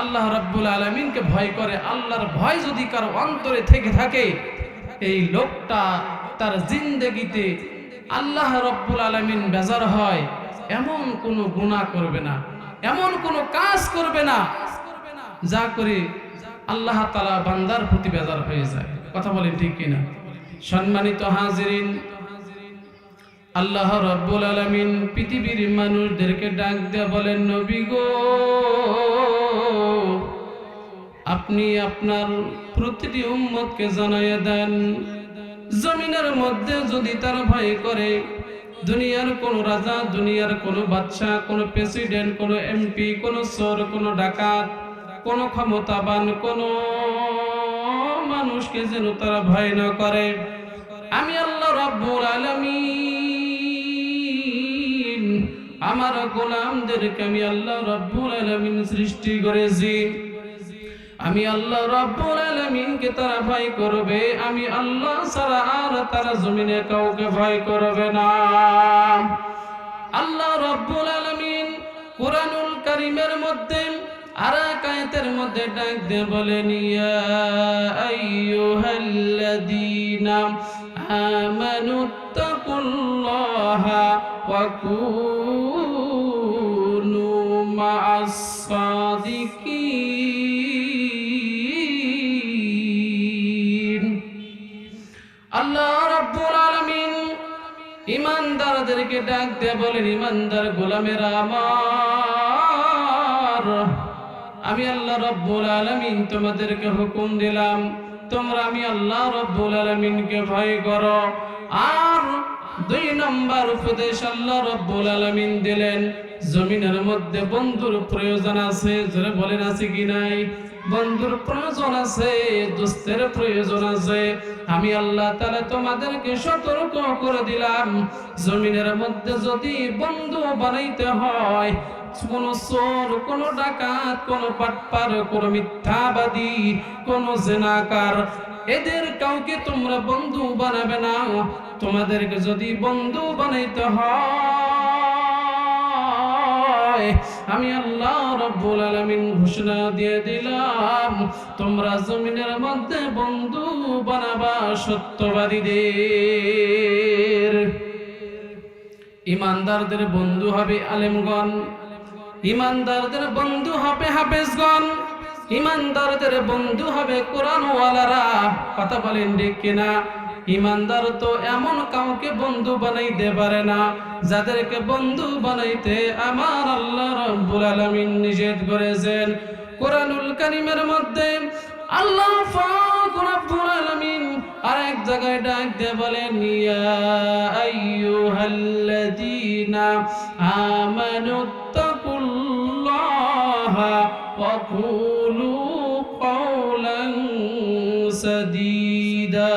S1: আল্লাহ রাব্বুল আলামিনকে ভয় করে, আল্লাহর ভয় যদি কারো অন্তরে থেকে থাকে, এই লোকটা তার জিন্দেগিতে আল্লাহ রাব্বুল আলামিন বেজার হয় এমন কোনো গুনাহ করবে না, এমন কোনো কাজ করবে না যা করে আল্লাহ তাআলা বান্দার প্রতি বেজার হয়ে যায়। কথা বলেন ঠিক কিনা? সম্মানিত হাজিরিন, আল্লাহ রাব্বুল আলামিন পৃথিবীর মানুষদেরকে ডাক দিয়ে বলেন, নবী গো, আপনি আপনার প্রতিটি উম্মতকে জানাইয়া দেন, জমিনের মধ্যে যদি তারা ভয় করে, দুনিয়ার কোন রাজা, দুনিয়ার কোন বাদশা, কোন প্রেসিডেন্ট, কোন এমপি, কোন চোর, কোন ডাকাত, কোন ক্ষমতাবান কোন মানুষকে যেন তারা ভয় না করে, আমি আল্লাহ রাব্বুল আলামিন আমার গোলামদেরকে আমি আল্লাহ রাব্বুল আলামিন সৃষ্টি করেছি। আমি আল্লাহ রাব্বুল আলামিনকে তারা ভয় করবে, আমি আল্লাহ ছাড়া আর তারা জমিনে কাউকে ভয় করবে না। আল্লাহ রাব্বুল আলামিন কুরআনুল কারীমের মধ্যে আর এক আয়াতের মধ্যে ডাক দিয়ে বলেন, ইয়া আইয়ুহাল্লাযীনা আমানুত্তাকুল্লাহা ওয়া কুনু মা'আস সাদিকিন। আল্লাহ রাব্বুল আলামিন ইমানদারদেরকে ডাক দিয়ে বলেন, ইমানদার গোলামেরা আমার, আমি আল্লাহ রাব্বুল আলামিন তোমাদেরকে হুকুম দিলাম, তোমরা আমি আল্লাহ রাব্বুল আলামিনকে ভয় করো। আর 2 নম্বর উপদেশ আল্লাহ রাব্বুল আলামিন দিলেন, জমিনের মধ্যে বন্ধুর প্রয়োজন আছে। জোরে বলেন, আছে কি নাই? বন্ধুর প্রয়োজন আছে, দোস্তের প্রয়োজন আছে। আমি আল্লাহ তাআলা তোমাদেরকে সতর্ক করে দিলাম, জমিনের মধ্যে যদি বন্ধু বানাইতে হয়, কোন চোর, কোন ডাকাত, কোন পাটপার, কোন মিথ্যাবাদী, কোন জিনাকার, এদের কাউকে তোমরা বন্ধু বানাবে না। তোমাদেরকে যদি বন্ধু বানাইতে হয়, আমি আল্লাহ রাব্বুল আলামিন ঘোষণা দিয়ে দিলাম, তোমরা জমিনের মধ্যে বন্ধু বানাবা সত্যবাদীদের। ইমানদারদের বন্ধু হবে আলেমগণ, ইমানদারদের বন্ধু হবে হাফেজগণ, ইমানদারদের বন্ধু হবে কোরআনওয়ালারা। কথা বলেন ঠিক কিনা? ইমানদার তো এমন কাউকে বন্ধু বানাইতে পারে না যাদেরকে বন্ধু বানাইতে আমার আল্লাহ রাব্বুল আলামিন নিষেধ করেছেন। কোরআনুল কারীমের মধ্যে আল্লাহ পাক রব্বুল আলামিন আরেক জায়গায় ডাক দিয়ে বলেন, ইয়া আইয়ুহাল্লাযীনা আমানুত্তাকুল্লাহা ওয়া কুলু কাওলান সাদীদা।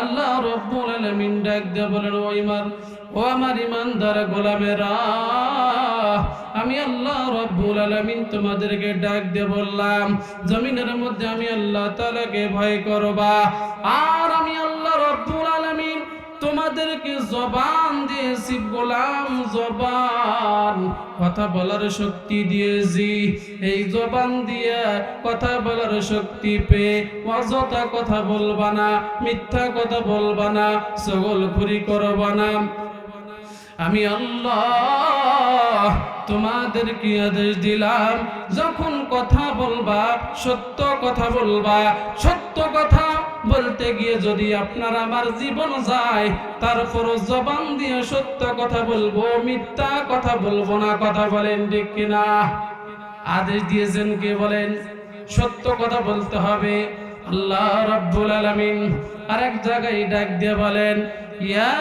S1: আল্লাহ রাব্বুল আলামিন ডাক দিয়ে বলেন, ও আমার ইমানদার গোলামেরা, আমি আল্লাহ রাব্বুল আলামিন তোমাদেরকে ডাক দিয়ে বললাম জমিনের মধ্যে আমি আল্লাহ তাআলাকে ভয় করবা। আর আমি আল্লাহ রাব্বুল আলামিন তোমাদেরকে জবান দিয়েছি গোলাম, জবান কথা বলার শক্তি দিয়েছি। এই জবান দিয়ে কথা বলার শক্তি পেয়ে অযথা কথা বলবা না, মিথ্যা কথা বলবা না, চগলখুরি করবা না। আমি আল্লাহ তোমাদেরকে আদেশ দিলাম যখন কথা বলবা সত্য কথা বলবা। সত্য কথা বলতে গিয়ে যদি আপনার আমার জীবন যায়, তারপরও জবান দিয়ে সত্য কথা বলবো, মিথ্যা কথা বলবো না। কথা বলেন ঠিক কিনা? আদেশ দিয়েছেন কে বলেন? সত্য কথা বলতে হবে। আল্লাহ রাব্বুল আলামিন আরেক জায়গায় ডাক দিয়ে বলেন, ইয়া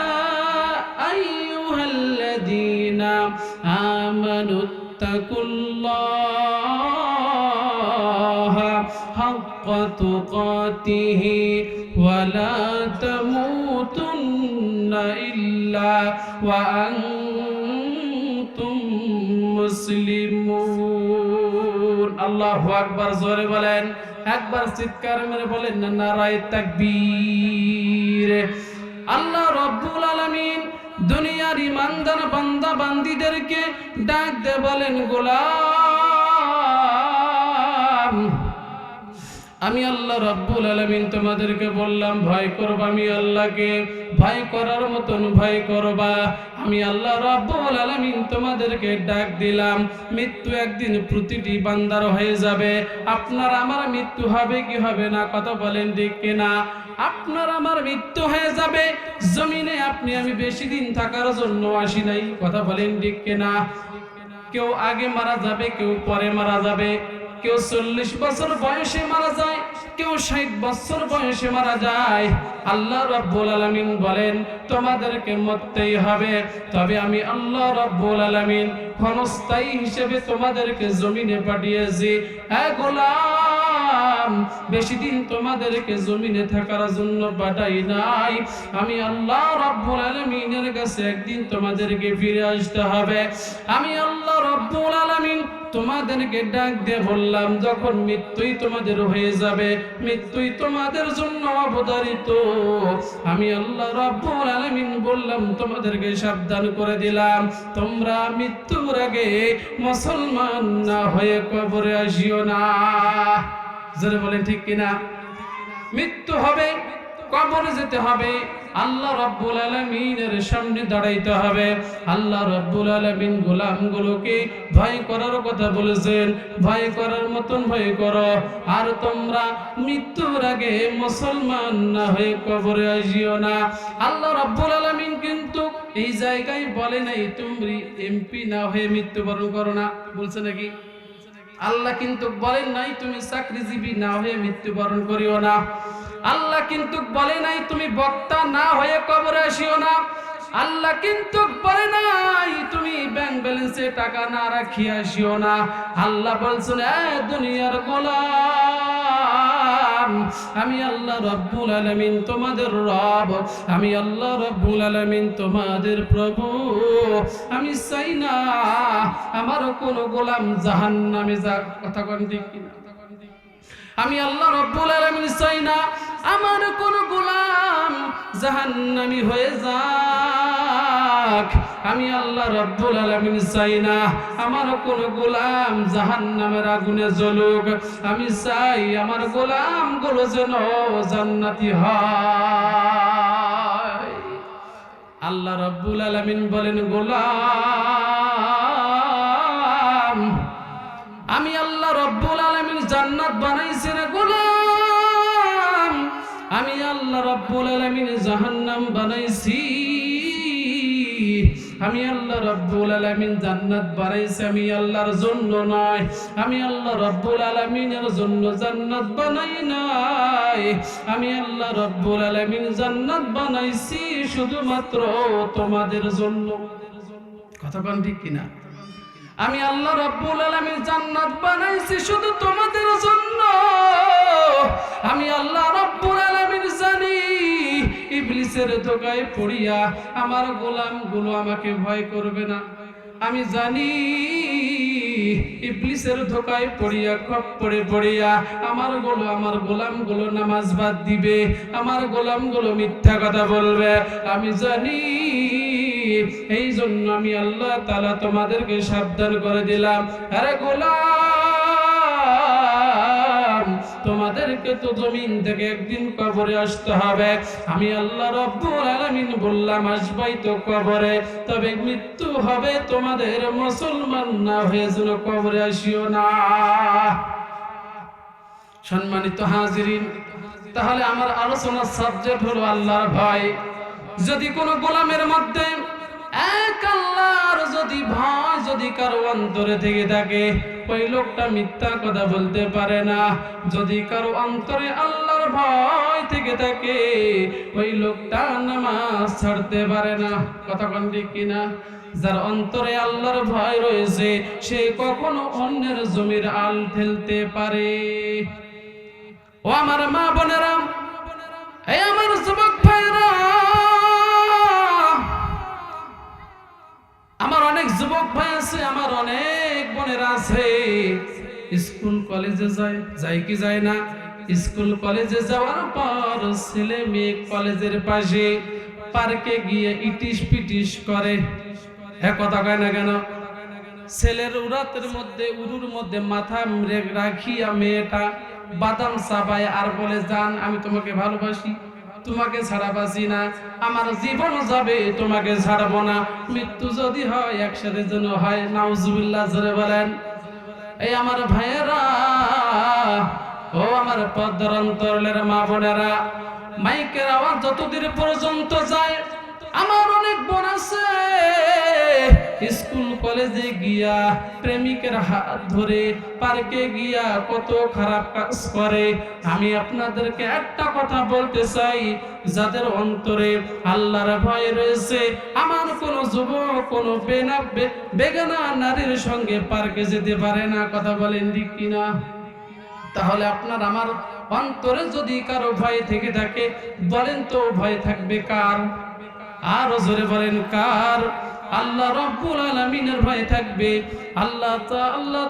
S1: আইয়ুহাল্লাযীনা আমানুত্তাকুল্লাহা হাক্কা তুকাতিহি ওয়া লা তামুতুন্না ইল্লা ওয়া আনতুম মুসলিমুন। আল্লাহু আকবার। জোরে বলেন, একবার চিৎকার মেরে বলেন না নারায়ে তাকবীর। আল্লাহ রাব্বুল আলামিন দুনিয়ার ইমানদার বান্দা বান্দীদেরকে ডাক দিয়ে বলেন, গোলাম আমি আল্লাহ রাব্বুল আলামিন তোমাদেরকে বললাম ভয় করবা, আমি আল্লাহকে ভয় করার মতন ভয় করবা। আমি আল্লাহ রাব্বুল আলামিন তোমাদেরকে ডাক দিলাম। মৃত্যু একদিন প্রতিটি বান্দার হয়ে যাবে। আপনার আমার মৃত্যু হবে কি হবে না? কথা বলেন ঠিক কিনা? আপনার আমার মৃত্যু হয়ে যাবে। জমিনে আপনি আমি বেশি দিন থাকার জন্য আসি নাই। কথা বলেন ঠিক কিনা? কেউ আগে মারা যাবে, কেউ পরে মারা যাবে। কেউ 40 বছর বয়সে মারা যায়, কেউ 60 বছর বয়সে মারা যায়। আল্লাহ রাব্বুল আলামিন বলেন তোমাদেরকে মরতেই হবে। তবে আমি আল্লাহ রাব্বুল আলামিন ক্ষণস্থায়ী হিসেবে তোমাদেরকে জমিনে পাঠিয়েছি। হ্যাঁ গোলাম, বেশি দিন তোমাদেরকে জমিনে থাকার জন্য পাঠাই নাই। আমি আল্লাহ রাব্বুল আলামিনের কাছে একদিন তোমাদেরকে ফিরে আসতে হবে। আমি আল্লাহ রাব্বুল আলামিন তোমাদেরকে ডাক দিয়ে বললাম যখন মৃত্যুই তোমাদের হয়ে যাবে, মৃত্যুই তোমাদের জন্য অবধারিত। আমি আল্লাহ রাব্বুল আলামিন বললাম তোমাদেরকে সাবধান করে দিলাম, তোমরা মৃত্যুর আগে মুসলমান না হয়ে কবরে আসিও না। যারা বলেন ঠিক কিনা? মৃত্যু হবে, কবরে যেতে হবে, আল্লাহ রাব্বুল আলামিনের সামনে দাঁড়াইতে হবে। আল্লাহ রাব্বুল আলামিন গোলামগুলোকে ভয় করার কথা বলেছেন, ভয় করার মতন ভয় করো। আর তোমরা মৃত্যুর আগে মুসলমান না হয়ে কবরে আসিও না। আল্লাহ রাব্বুল আলামিন কিন্তু এই জায়গায় বলে নাই তুমি এমপি না হয়ে মৃত্যুবরণ করো না, বলছে নাকি? আল্লাহ কিন্তু বলেন নাই তুমি চাকরিজীবী না হয়ে মৃত্যুবরণ করিও না। আল্লাহ কিন্তু বলে নাই তুমি বক্তা না হয়ে কবরে আসিও না। আল্লাহ কিন্তু বলে নাই তুমি ব্যাংক ব্যালেন্সে টাকা না রাখিয়া আসিও না। আল্লাহ বলছেন এ দুনিয়ার গোলাম, আমি আল্লাহ রাব্বুল আলামিন তোমাদের রব, আমি আল্লাহ রাব্বুল আলামিন তোমাদের প্রভু। আমি চাই না আমার কোন গোলাম জাহান্নামে যাক। কথা কোন ঠিক কিনা? আমি আল্লাহ রাব্বুল আলামিন চাই না আমার কোন গোলাম জাহান্নামী হয়ে যাক। আমি আল্লাহ রাব্বুল আলামিন চাই না আমার কোন গোলাম জাহান্নামের আগুনে জ্বলুক। আমি চাই আমার গোলামগুলো যেন জান্নাতি হয়। আল্লাহ রাব্বুল আলামিন বলেন গোলাম আমি আল্লাহ রাব্বুল আলামিন জান্নাত বানাইছি না গোলাম, আমি আল্লাহ আল্লাহ রাব্বুল আলামিন জাহান্নাম বানাইছি, আমি আল্লাহ রাব্বুল আলামিন জান্নাত বানাইছি আমি আল্লাহর জন্য নয়, আমি আল্লাহ রাব্বুল আলামিনের জন্য জান্নাত বানাই নাই, আমি আল্লাহ রাব্বুল আলামিন জান্নাত বানাইছি শুধুমাত্র তোমাদের জন্য। কথা কোন ঠিক কিনা? আমি আল্লাহ রাব্বুল আলামিন জান্নাত বানাইছি শুধু তোমাদের জন্য। আমি আল্লাহ রাব্বুল আলামিন জানি ইবলিসের ধোঁকায় পড়িয়া আমার গোলামগুলো আমাকে ভয় করবে না। আমি জানি ইবলিসের ধোঁকায় পড়িয়া খপ্পরে পড়িয়া আমার গোলামগুলো নামাজ বাদ দিবে, আমার গোলামগুলো মিথ্যা কথা বলবে। আমি জানি, এই জন্য আমি আল্লাহ তাআলা তোমাদেরকে সাবধান করে দিলাম। আরে গোলাম, তোমাদেরকে তো জমিন থেকে একদিন কবরে আসতে হবে। আমি আল্লাহ রাব্বুল আলামিন বললাম আসবাই তো কবরে, তবে মৃত্যু হবে তোমাদের মুসলমান না হয়ে যেন কবরে আসিও না। সম্মানিত হাজিরিন, তাহলে আমার আলোচনার সাবজেক্ট হলো আল্লাহর ভয়। যদি কোনো গোলামের মধ্যে এক আল্লাহর যদি ভয় যদি কারো অন্তরে থেকে থাকে, ওই লোকটা মিথ্যা কথা বলতে পারে না। যদি কারো অন্তরে আল্লাহর ভয় থেকে থাকে, ওই লোকটা নামাজ ছাড়তে পারে না। কথা কোন ঠিক কিনা? যার অন্তরে আল্লাহর ভয় রয়েছে সে কখনো অন্যের জমির আল ফেলতে পারে। ও আমার মা বোনেরা, এই আমার যুবক ভাইরা, আমার অনেক যুবক ভাই আছে, আমার অনেক বোনেরা আছে, স্কুল কলেজে যায় কি যায় না? স্কুল কলেজে যাওয়ার পর ছেলে মেয়ে কলেজের পাশে পার্কে গিয়ে ইটিস পিটিস করে। কথা কয় না কেন? ছেলের উরুর মধ্যে মাথা রাখিয়া মেয়েটা বাদাম চাবায় আর বলে, জান আমি তোমাকে ভালোবাসি, তোমাকে ছাড়া বাঁচি না, আমার জীবন যাবে তোমাকে ছাড়বো না, মৃত্যু যদি হয় একসাথে যেন হয়। নাউজুবিল্লাহ জোরে বলেন। এই আমার ভাইয়েরা, ও আমার পর্দার অন্তরের মা বোনেরা, মাইকের আওয়াজ যতদূর পর্যন্ত যায়, আমার অনেক বোন আছে স্কুল কলেজে গিয়া প্রেমিকের হাত ধরে পার্কে গিয়া কত খারাপ কাজ করে। আমি আপনাদেরকে একটা কথা বলতে চাই, যাদের অন্তরে আল্লাহর ভয় রয়েছে, আমার কোন যুবক কোন বেগানা নারীর সঙ্গে পার্কে যেতে পারে না। কথা বলেন ঠিক কিনা? তাহলে আপনার আমার অন্তরে যদি কারো ভয় থেকে থাকে, বলেন তো ভয় থাকবে কার? আর জোরে বলেন কার? আল্লাহ রাব্বুল আলামিনের ভয় থাকবে। আল্লাহ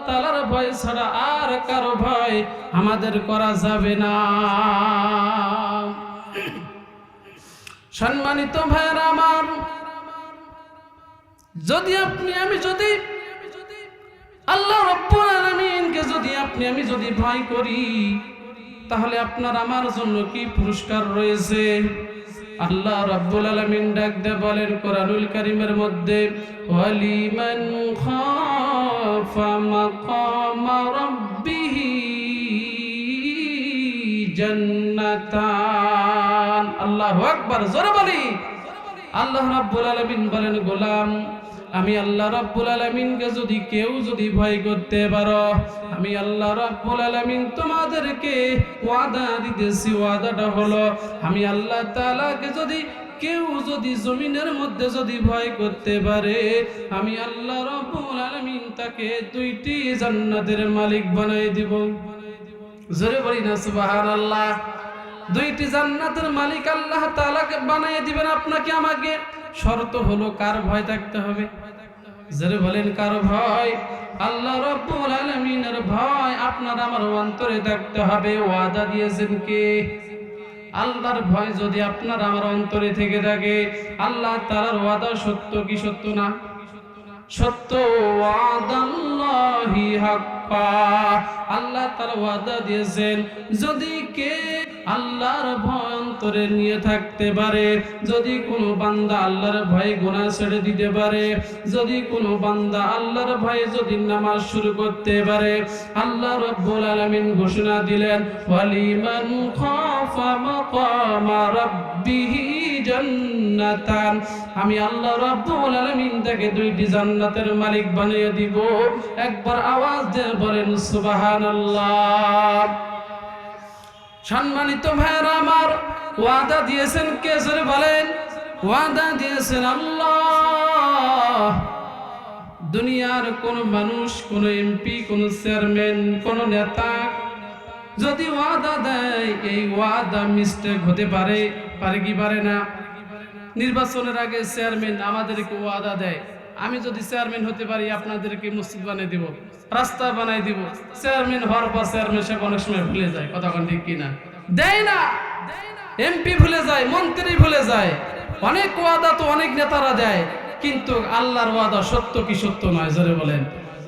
S1: তাআলার ভয় ছাড়া আর কারো ভয় আমাদের করা যাবে না। সম্মানিত ভাইরা আমার, যদি আল্লাহ রাব্বুল আলামিনকে আমি যদি ভয় করি, তাহলে আপনার আমার জন্য কি পুরস্কার রয়েছে? আল্লাহ রাব্বুল আলামিন ডাক দিয়ে বলেন কোরআনুল কারীমের মধ্যে, ওয়ালিমান খাফা মাকামা রাব্বিহি জান্নাতান। আল্লাহু আকবার, জোরে বলি। আল্লাহ রাব্বুল আলামিন বলেন, গোলাম আমি আল্লাহ রাব্বুল আলামিনকে কেউ যদি ভয় করতে পারো, আমি আল্লাহ রাব্বুল আলামিন তোমাদেরকে ওয়াদা দিতেছি। ওয়াদাটা হলো, আমি আল্লাহ তাআলাকে কেউ জমিনের মধ্যে ভয় করতে পারে, আমি আল্লাহ রাব্বুল আলামিন তাকে 2টি জান্নাতের মালিক বানাই দিব। জোরে বলি না সুবহানাল্লাহ। 2টি জান্নাতের মালিক আল্লাহ তাআলাকে বানাই দিবেন আপনাকে আমাকে। শর্ত হলো কার ভয় থাকতে হবে? যারা বলেন কার ভয়? আল্লাহ রাব্বুল আলামিনের ভয় আপনার আমার অন্তরে থাকতে হবে। ওয়াদা দিয়েছেন কে? আল্লাহর ভয় যদি আপনার আমার অন্তরে থেকে থাকে, আল্লাহ তাআলার ওয়াদা সত্য কি সত্য না? সত্য। ওয়াদাল্লাহি হাক্ক, হাক্কা। আল্লাহ তাআলা ওয়াদা দিয়েছেন যদি কে আল্লাহর ভয় অন্তরে নিয়ে থাকতে পারে, যদি কোনো বান্দা আল্লাহর ভয়ে গুনাহ ছেড়ে দিতে পারে, যদি কোনো বান্দা আল্লাহর ভয়ে যদি নামাজ শুরু করতে পারে, আল্লাহ রাব্বুল আলামিন ঘোষণা দিলেন ওয়ালিমান খাফা মাকামা রাব্বিহি জান্নাতান, আমি আল্লাহ রাব্বুল আলামিন তাকে দুইটি জান্নাতের মালিক বানিয়ে দিব। একবার আওয়াজ দিয়ে বলেন সুবহানাল্লাহ। সম্মানিত ভাইরা আমার, ওয়াদা দিয়েছেন কে জোরে বলেন? ওয়াদা দিয়েছেন আল্লাহ। দুনিয়ার কোন মানুষ, কোন এমপি, কোন চেয়ারম্যান, কোন নেতা যদি ওয়াদা দেয়, এই ওয়াদা মিস্টেক হতে পারে, পারে কি পারে না? নির্বাচনের আগে চেয়ারম্যান আমাদেরকে ওয়াদা দেয়, আমি যদি চেয়ারম্যান হতে পারি আপনাদেরকে মসজিদ বানিয়ে দিব, রাস্তা বানাই দিব। চেয়ারম্যান হওয়ার পর চেয়ারম্যান সাহেব অনেক সময় ভুলে যায়, কথা কোন ঠিক কিনা? দেয় না, এমপি ভুলে যায়, মন্ত্রী ভুলে যায়। অনেক ওয়াদা তো অনেক নেতারা দেয়, কিন্তু আল্লাহর ওয়াদা সত্য কি সত্য নয় জোরে বলেন?